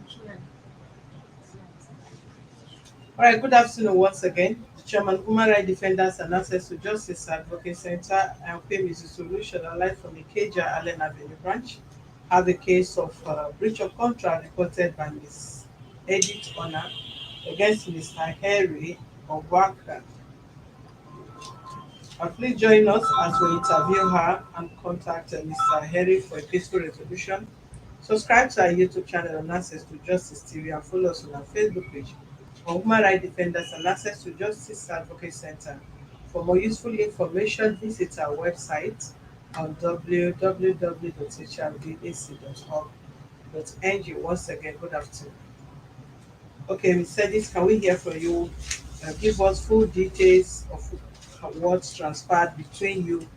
All right, good afternoon once again. The Chairman, Human Rights Defenders and Access to Justice Advocate Center and Family Solution aligned from the Keja Allen Avenue branch have a case of breach of contract reported by Ms. Edith Onah against Mr. Henry Obhakhan. Please join us as we interview her and contact Mr. Henry for a peaceful resolution. Subscribe to our YouTube channel on Access to Justice TV and follow us on our Facebook page on Human Rights Defenders and Access to Justice Advocate Center. For more useful information, visit our website on www.hrdac.org.ng. Once again, good afternoon. Okay, Ms. Edith, can we hear from you? Give us full details of what transpired between you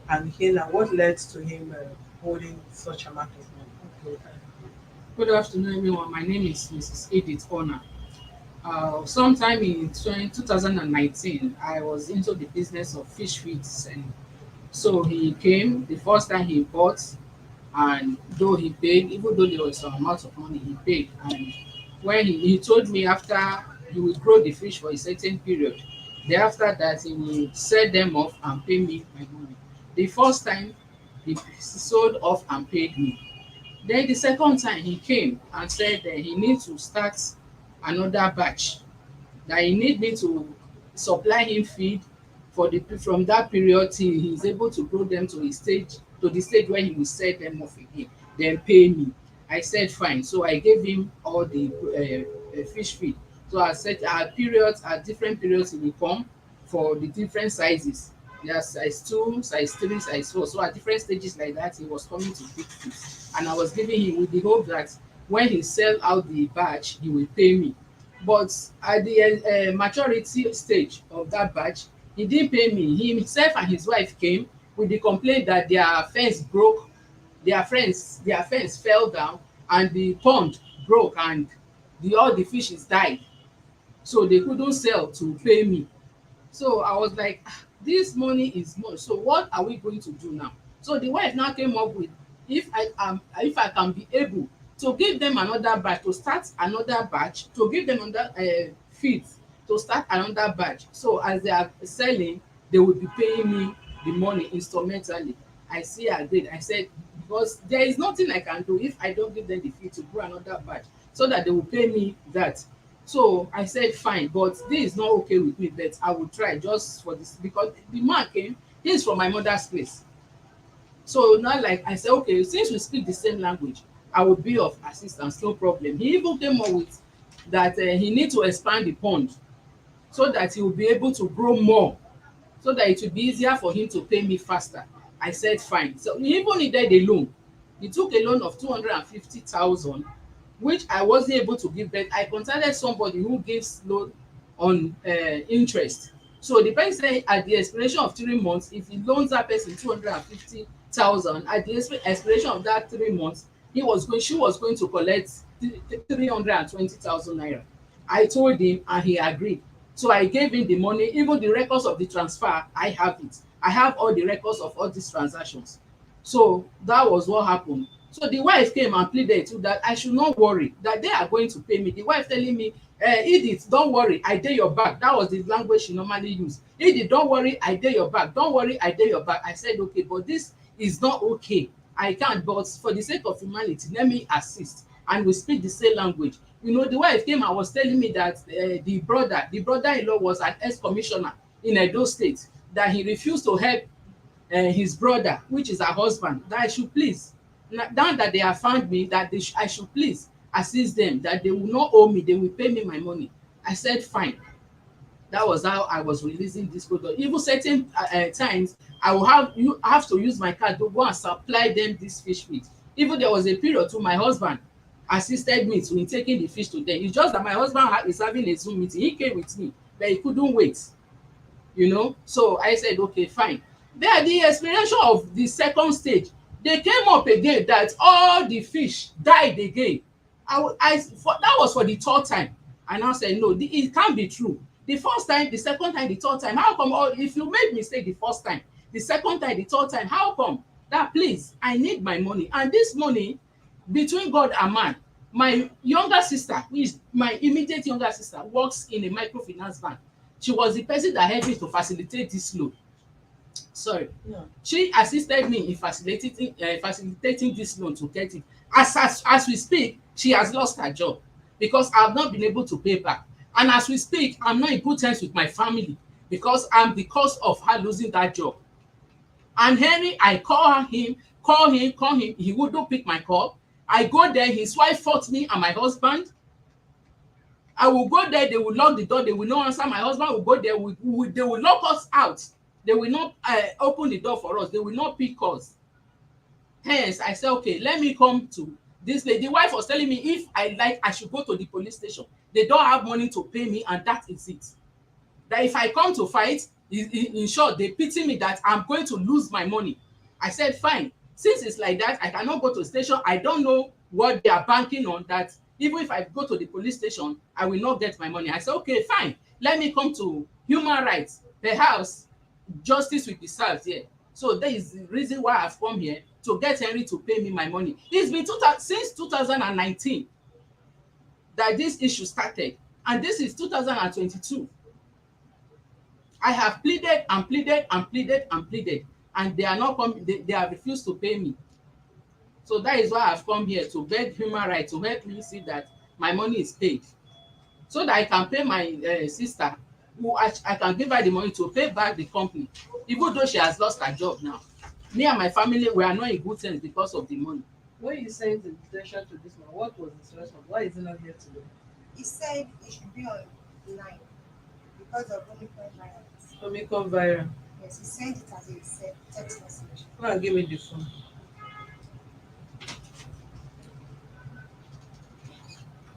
and him and what led to him holding such amount of money. Okay. Good afternoon, everyone. My name is Mrs. Edith Onah. Sometime in 2019, I was into the business of fish feeds, and so he came. The first time he bought, and though he paid, even though there was some amount of money, he paid. And when he told me after he will grow the fish for a certain period, thereafter that he will sell them off and pay me my money. The first time he sold off and paid me. Then the second time he came and said that he needs to start another batch, that he need me to supply him feed for the from that period till he is able to grow them to the stage where he will sell them off again, then pay me. I said fine. So I gave him all the fish feed. So I said at different periods he will come for the different sizes. There's size 2, size 3, size 4. So at different stages like that, he was coming to pick fish. And I was giving him with the hope that when he sell out the batch, he will pay me. But at the maturity stage of that batch, he didn't pay me. He himself and his wife came with the complaint that their fence broke, their fence fell down, and the pond broke, and all the fishes died. So they couldn't sell to pay me. So I was like, this money is much. So what are we going to do now? So the wife now came up with, if I can be able to give them another batch, to start another batch, to give them another feed, to start another batch. So as they are selling, they will be paying me the money instrumentally. I see agreed. I said, because there is nothing I can do if I don't give them the feed to grow another batch, so that they will pay me that. So I said fine, but this is not okay with me, but I will try just for this, because the man came, he is from my mother's place. So now, like I said, okay, since we speak the same language, I will be of assistance, no problem. He even came up with that he need to expand the pond so that he will be able to grow more, so that it will be easier for him to pay me faster. I said fine. So he even needed a loan. He took a loan of 250,000, which I wasn't able to give, but I contacted somebody who gives loan on interest. So the person said at the expiration of 3 months, if he loans that person 250,000, at the expiration of that 3 months, she was going to collect 320,000 naira. I told him and he agreed. So I gave him the money, even the records of the transfer, I have it. I have all the records of all these transactions. So that was what happened. So the wife came and pleaded too that I should not worry, that they are going to pay me. The wife telling me, Edith, don't worry, I dey your back. That was the language she normally used. Edith, don't worry, I dey your back. Don't worry, I dey your back. I said, okay, but this is not okay. I can't, but for the sake of humanity, let me assist. And we speak the same language. You know, the wife came and was telling me that the brother-in-law was an ex-commissioner in Edo State, that he refused to help his brother, which is her husband, that I should please, now that they have found me, that I should please assist them, that they will not owe me, they will pay me my money. I said fine. That was how I was releasing this product. Even certain times, I have to use my card to go and supply them this fish feed. Even there was a period to my husband assisted me in taking the fish to them. It's just that my husband is having a Zoom meeting. He came with me, but he couldn't wait. You know, so I said, okay, fine. Then at the expiration of the second stage, they came up again that all the fish died again. That was for the third time. I now said, no, it can't be true. The first time, the second time, the third time, how come? If you made mistake the first time, the second time, the third time, how come? That please, I need my money. And this money, between God and man, My younger sister, who is my immediate younger sister, works in a microfinance bank. She was the person that helped me to facilitate this loan. Sorry. Yeah. She assisted me in facilitating this loan to get it. As we speak, she has lost her job because I have not been able to pay back. And as we speak, I'm not in good terms with my family because I'm the cause of her losing that job. And Henry, I call him, he wouldn't pick my call. I go there, his wife fought me and my husband. I will go there, they will lock the door, they will not answer. My husband will go there, they will lock us out. They will not open the door for us, they will not pick us. Hence, I said, okay, let me come to this lady. The wife was telling me if I like, I should go to the police station. They don't have money to pay me, and that is it. That if I come to fight, in short, they pity me that I'm going to lose my money. I said, fine. Since it's like that, I cannot go to the station. I don't know what they are banking on, that even if I go to the police station, I will not get my money. I said, okay, fine. Let me come to human rights. Perhaps justice will be served here. So that is the reason why I've come here, to get Henry to pay me my money. It's been since 2019 that this issue started, and this is 2022. I have pleaded and pleaded and pleaded and pleaded, and they are not coming. They have refused to pay me. So that is why I've come here, to beg human rights to help me see that my money is paid, so that I can pay my sister, who I can give her the money to pay back the company, even though she has lost her job now. Me and my family, we are not in good terms because of the money. When you sent the invitation to this man, what was his response? Why is he not here today? He said it should be online because of Omicron virus. Omicron viral. Yes, he sent it as a text message. Come and give me the phone.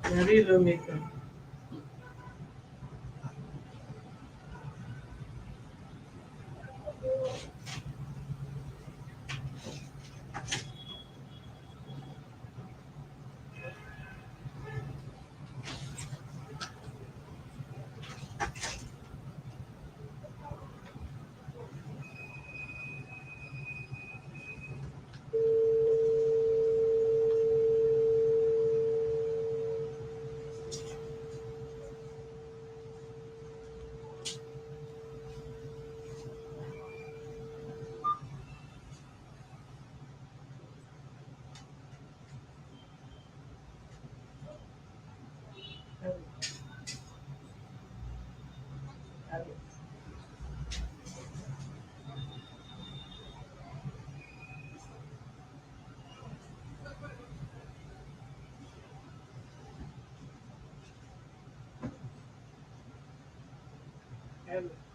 Na real Omicron. Hello. Hello.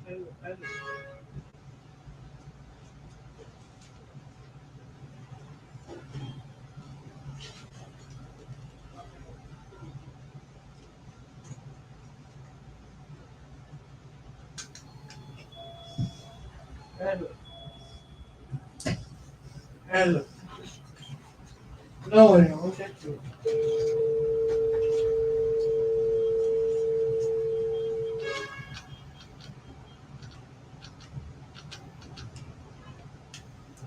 Hello. Hello. Hello. Hello. Hello. Don't worry, I wanted to.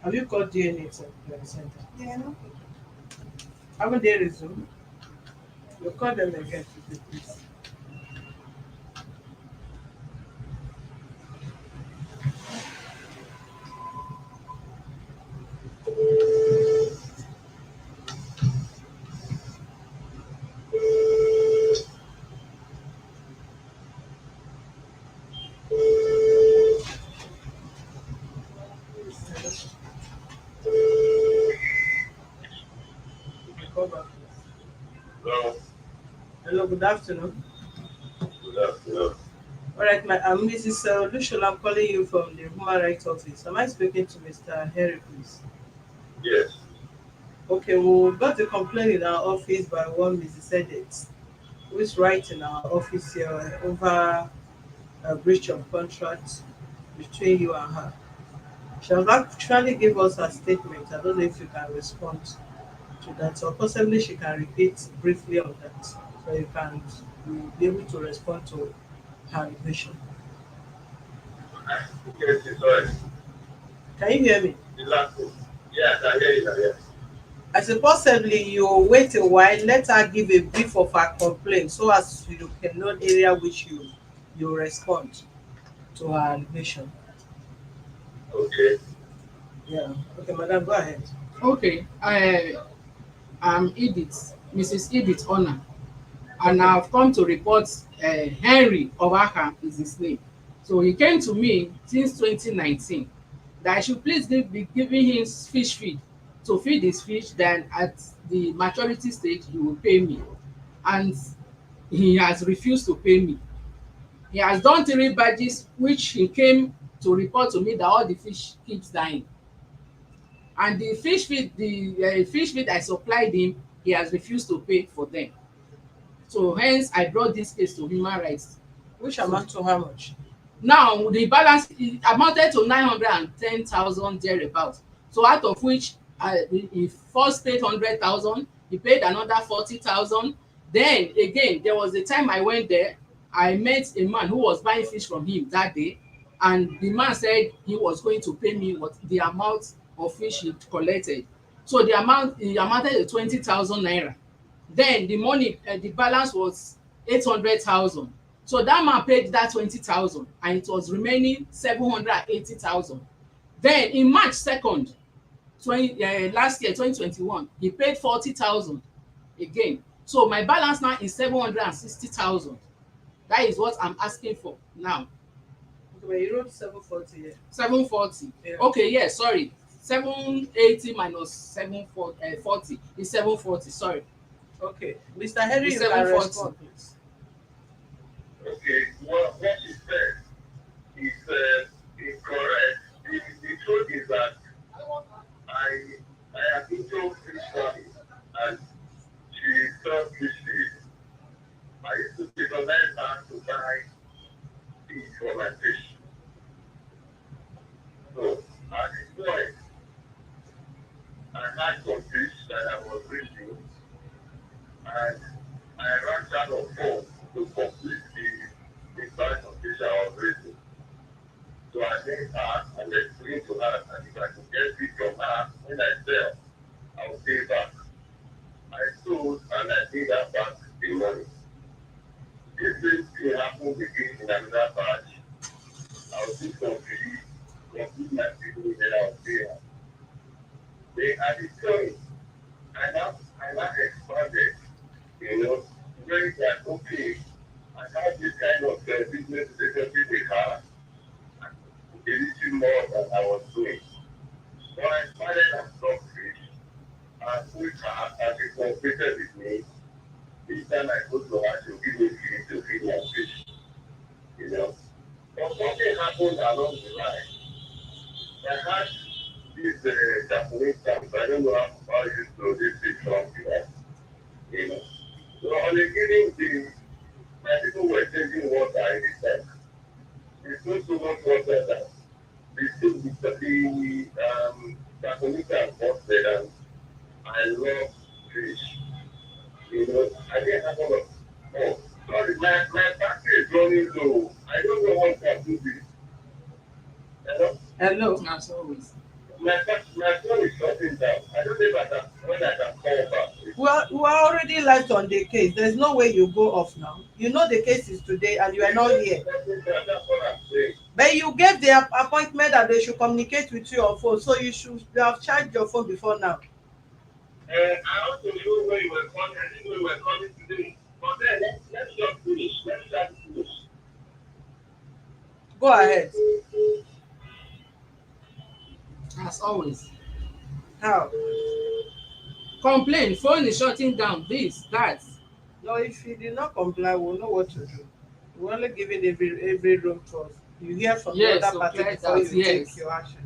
Have you called DNA center? They are not picking. Haven't they resumed? You call them again today, please. Call back, please. Hello. Hello, good afternoon. Good afternoon. All right, I'm Mrs. Lushol. I'm calling you from the Human Rights Office. Am I speaking to Mr. Harry, please? Yes. Okay, we got a complaint in our office by one Mrs. Edith, who is writing our office here over a breach of contract between you and her. She has actually give us her statement. I don't know if you can respond to that, or possibly she can repeat briefly on that, so you can be able to respond to her vision. Yes, sorry. Can you hear me? The last one. Yes, I hear you. Yes. I say possibly you wait a while, let her give a brief of her complaint so as you can know the area which you respond to her allegation. Okay. Yeah. Okay, madam, go ahead. Okay, I'm Edith, Mrs. Edith Onah, and Okay. I've come to report Henry Obhakhan is his name. So he came to me since 2019 that I should please be giving him fish feed to feed his fish, then at the maturity stage he will pay me. And he has refused to pay me. He has done 3 batches which he came to report to me that all the fish keeps dying. And the fish feed I supplied him, he has refused to pay for them. So hence I brought this case to human rights. Which So amount to how much? now the balance it amounted to 910,000 thereabout. So out of which he first paid 100,000, he paid another 40,000. Then again there was a time I went there, I met a man who was buying fish from him that day, and the man said he was going to pay me what the amount of fish he collected. So the amount e amounted to 20,000 naira. Then the money the balance was 800,000. So that man paid that 20,000 and it was remaining 780,000. Then in March 2nd, last year 2021, he paid 40,000 again. So my balance now is 760,000. That is what I'm asking for now. Okay, but you wrote 740 here. 740. Yeah. Okay, yes, sorry. 780 minus 740 is 740. Sorry. Okay. Mr. Henry, It's you can 740. respond, please. Okay. What you said is incorrect. The truth is that I I have been told fish farming and she sells fish feed. I used to patronize her to buy feed for my fish. So at this point, I had some fish that I was raising and I ran out of funds to complete the size of fish I was raising. So I met her and explained to her that if I could get feed from her when I sell, I will pay back. I sold and I paid her back the money. This same thing happened again in another batch. I was still complete my people that I was there. They at the time, I now expanded, knowing that okay, I have this kind of business relationship with her, a little more than I was doing. So I started at Stockfish and with her as she cooperated with me. Each time I go to her, she'll give me feed to feed my fish, you know. But something happened along the line. I had this Japanese camp. I don't know how you do this fish from here, you know. So on a given day, my people were taking water in the tank. They took so much water that the Japanese camp busted and I love fish. I didn't have all of oh, sorry, my battery is running low. I don't know what can do this. Hello? Hello. As always. My phone is shutting down. I don't know if I can when I can call back. Well, we are already live on the case. There's no way you go off now. You know the case is today and you are not here. That's what I'm saying. But you gave the appointment that they should communicate with you on phone, so you have charged your phone before now. I also know where you were calling. I didn't know you were calling today. But then let's just finish. Let's just finish. Go ahead. As always. How? Complain, phone is shutting down, this, that. No, if you did not comply, we'll know what to do. We're only giving every room to us. You hear from the Yes, other so party clear before that, you yes. take your action.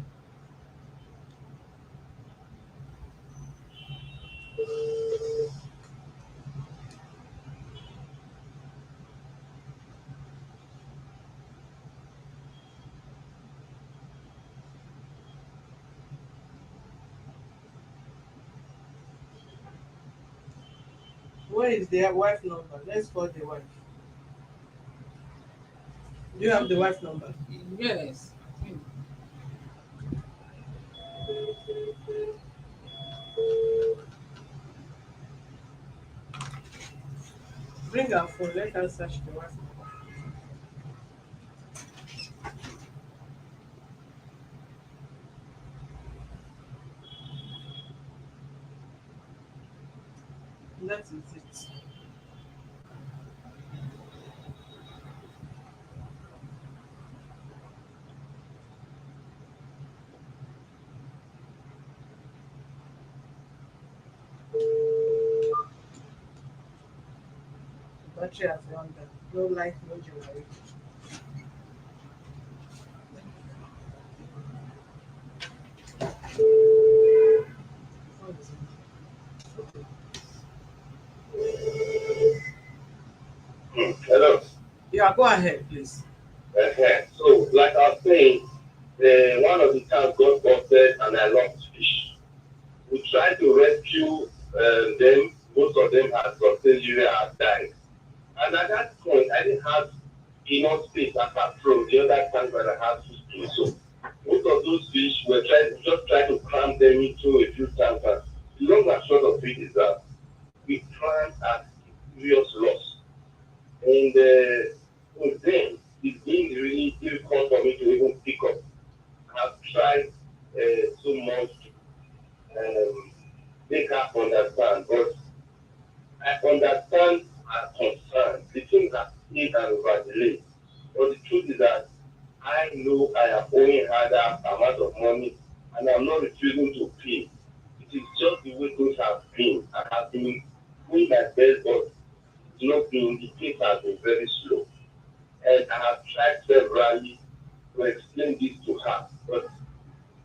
Where is their wife number? Let's call the wife. Do you have the wife number? Yes. Bring our phone. Let us search the one. That is it. Battery has run down. No light, no generator. What is it? Hello. Yeah, go ahead, please. So, like I was saying, one of the tanks got busted and I lost fish. We tried to rescue them. Most of them had got injury and died. And at that point, I didn't have enough space apart from the other tank that I had fish in. So, most of those fish were trying to cram them into a few tanks. And the long and short of it is that we planned at serious loss. And with them, it's been really difficult for me to even pick up. I've tried so much to make her understand, but I understand her concern. The things that take and over delay. But the truth is that I know I am owing her that amount of money and I'm not refusing to pay. It is just the way things have been. I have been doing my best, but it's not been, the pace has been very slow. And I have tried severally to explain this to her, but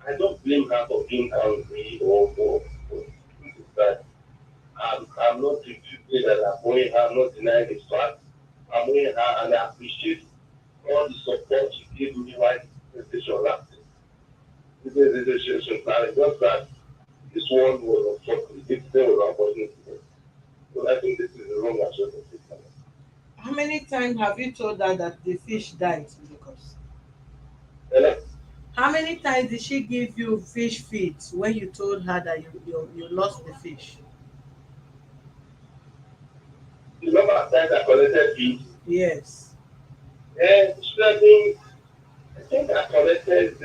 I don't blame her for being angry or for that. I'm not refusing that I'm owing her, I'm not denying the fact. I'm owing her and I appreciate all the support she gave me while the station lasted. This is the situation plan. It's just that this one was unfortunate. This thing was unfortunate. So I think this is the wrong answer to take. How many times have you told her that the fish died? Because And how many times did she give you fish feeds when you told her that you lost the fish? the number of times I collected fees, Yes. and she has been, I think I collected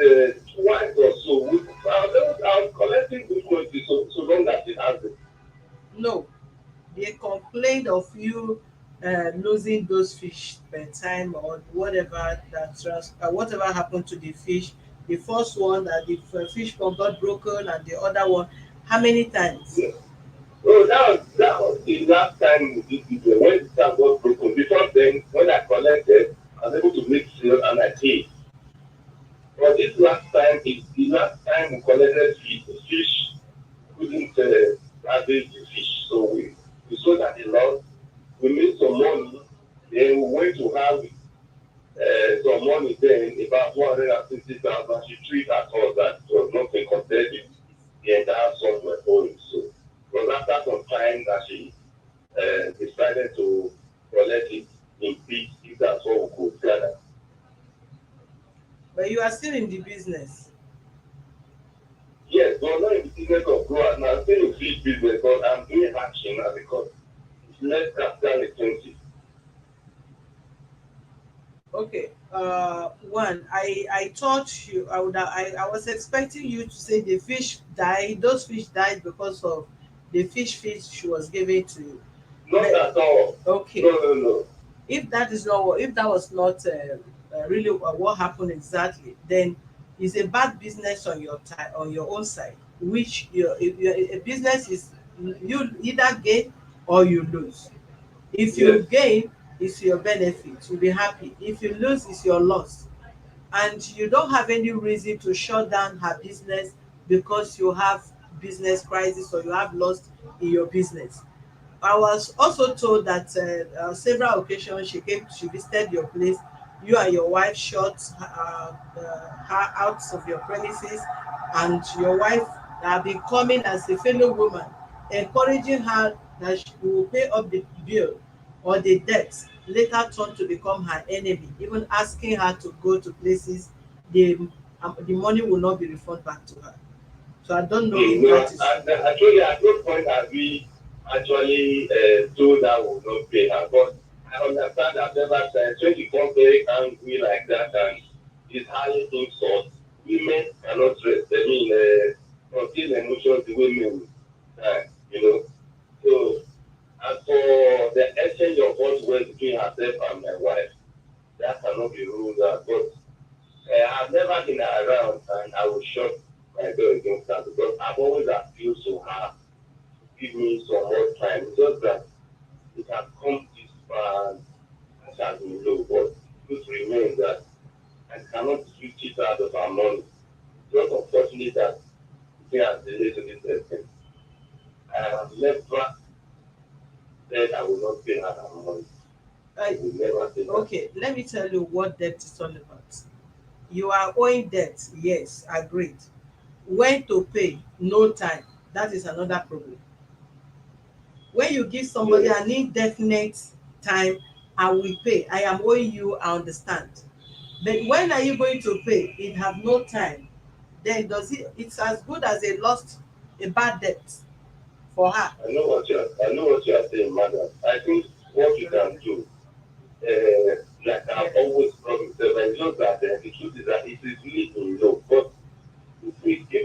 twice or so. I was collecting good quality so long as it has it. No. They complained of you losing those fish per time or whatever whatever happened to the fish. The first one that the fish pond got broken and the other one. How many times? So that was the last time we did it when the tap was broken. Before then, when I collected, I was able to make sales and I paid. But this last time is the last time we collected fish. The fish couldn't salvage the fish, so we sold at a loss. We made some money. Then we went to have some money then, about 150,000. She treated us all that it was nothing compared with the entire sum we're owing. So it was after some time that she decided to collect it in peace if that's what we could gather. But you are still in the business. Yes, but not in the business of growers. Now, I'm still in fish business, but I'm doing action now because it's less capital intensive. Okay. One, I thought you I was expecting you to say the fish died. Those fish died because of the fish was given to you. Not But at all. okay, No, no, no. if that is not if that was not really what happened exactly, then it's a bad business on on your own side. Which a business is you either gain or you lose. If you Yes. gain, it's your benefit. You'll be happy. If you lose, it's your loss. And you don't have any reason to shut down her business because you have business crisis or you have lost in your business. I was also told that several occasions she visited your place. You and your wife shut her out of your premises, and your wife have been coming as a fellow woman, encouraging her that she will pay up the bill or the debt. Later turned to become her enemy, even asking her to go to places the money will not be refunded back to her. So I don't know if No, that is true. actually, at no point have we actually told her will not pay her. But I understand that ever since when you become very angry like that and is highly insult, women cannot rest. I mean, contain emotions the way men can, you know. So as for the exchange of what went between herself and my wife, that cannot be ruled out. But I've never been around and I will shut my door against her because I've always appealed to her to give me some more time. It's just that it has come this far and it has been low. But the truth remains that I cannot switch it out of our money. It's just unfortunate that it has delayed to this extent. I have never said I will not pay her her money. I Uh, will never say that. okay, let me tell you what debt is all about. You are owing debt, yes, agreed. When to pay, no time. That is another problem. When you give somebody Yes. an indefinite time, I will pay. I am owing you, I understand. But when are you going to pay? It have no time. Then does it? It's as good as a bad debt for her. I know what you are saying, madam. I think what you can do, like I've always promised, and just that the truth is that it is really in law. But if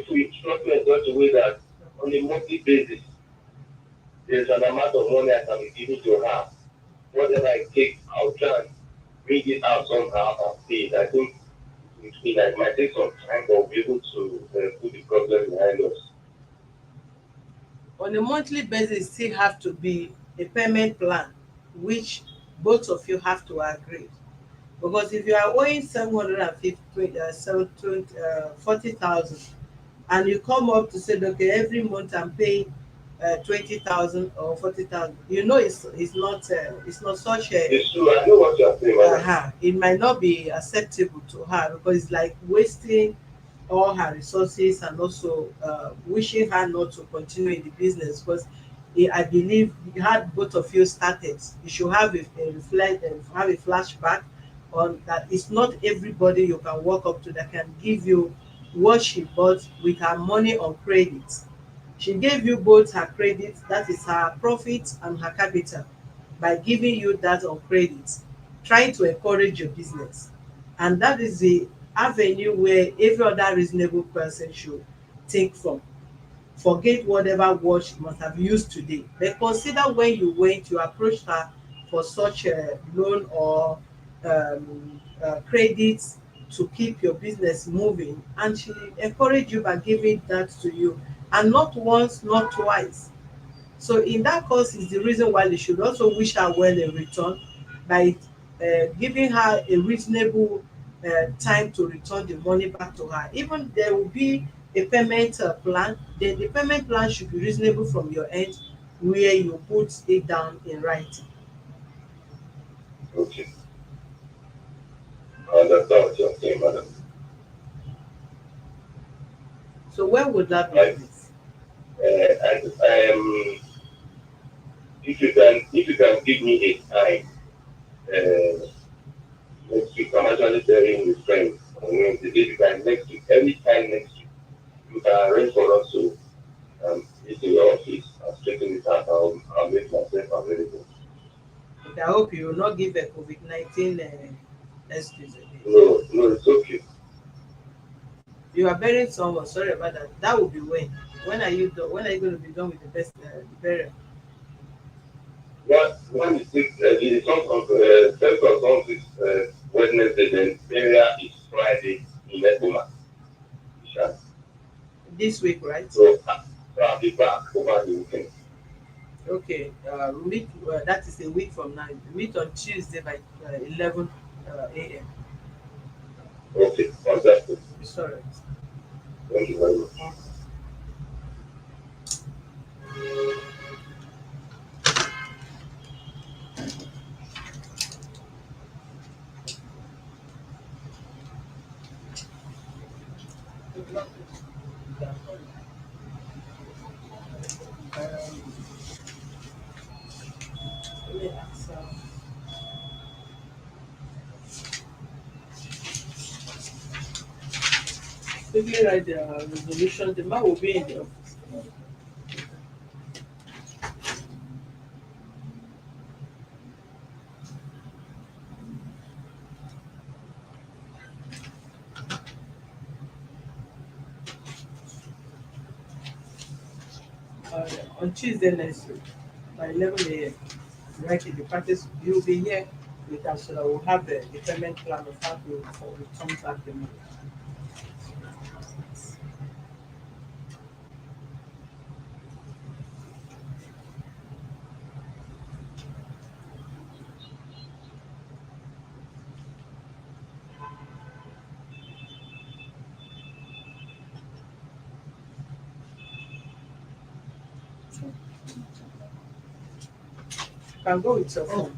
we structure in such a way that on a monthly basis there's an amount of money I can be giving to her, whatever I take, I'll try and bring it out somehow and pay it. I think it might take some time, but we'll be able to put the problem behind us. On a monthly basis, still have to be a payment plan, which both of you have to agree. Because if you are owing 750, 40,000, and you come up to say, okay, every month I'm paying 20,000 or 40,000, you know it's not such a It's true. I know what you are saying, madam. it might not be acceptable to her because it's like wasting all her resources and also wishing her not to continue in the business because I believe you had both of you started. You should have a reflect and have a flashback on that. It's not everybody you can walk up to that can give you what she bought with her money on credit. She gave you both her credit, that is her profit and her capital, by giving you that on credit, trying to encourage your business. And that is the avenue where every other reasonable person should think from. Forget whatever word she must have used today. But consider when you approached her for such a loan or credit to keep your business moving, and she encouraged you by giving that to you, and not once, not twice. So in that case is the reason why they should also wish her well in return by giving her a reasonable time to return the money back to her. Even there will be a payment plan, then the payment plan should be reasonable from your end where you put it down in writing. Okay. I understand what you are saying, madam. So when would that be, Right. please? And if you can give me a time next week, I'm actually sharing with friends on Wednesday. If you can next week, any time next week, you can arrange for us to meet in your office and straighten it out. I'll make myself available. Okay, I hope you will not give a COVID-19 excuse again. No, no, it's okay. You are burying someone. Sorry about that. That will be when. When are you done? When are you going to be done with the burial? When it takes the song of first of songs is Wednesday, then area is Friday in Edoma. This week, right? So I'll be back over the weekend. Okay. We meet. That is a week from now. We meet on Tuesday by 11 a.m. Okay, fantastic. It's all right. Thank you very much. Let me ask, quickly write the resolution. The man will be in the office. on Tuesday next week by 11 a.m. Right in the practice, you'll be here with us so that we'll have the payment plan of how to return back the money. You can go with your phone.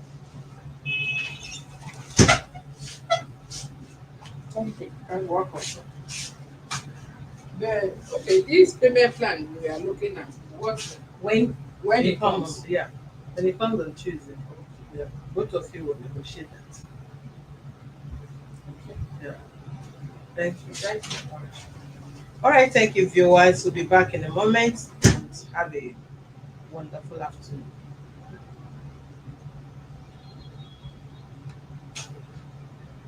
Okay. You can work on it. Okay, this payment plan we are looking at, what When when it it comes, comes. yeah. When it comes on Tuesday, yeah. Both of you will negotiate that. Okay. Yeah. Thank you. Thank you. All right, thank you, viewers. We'll be back in a moment. Have a wonderful afternoon.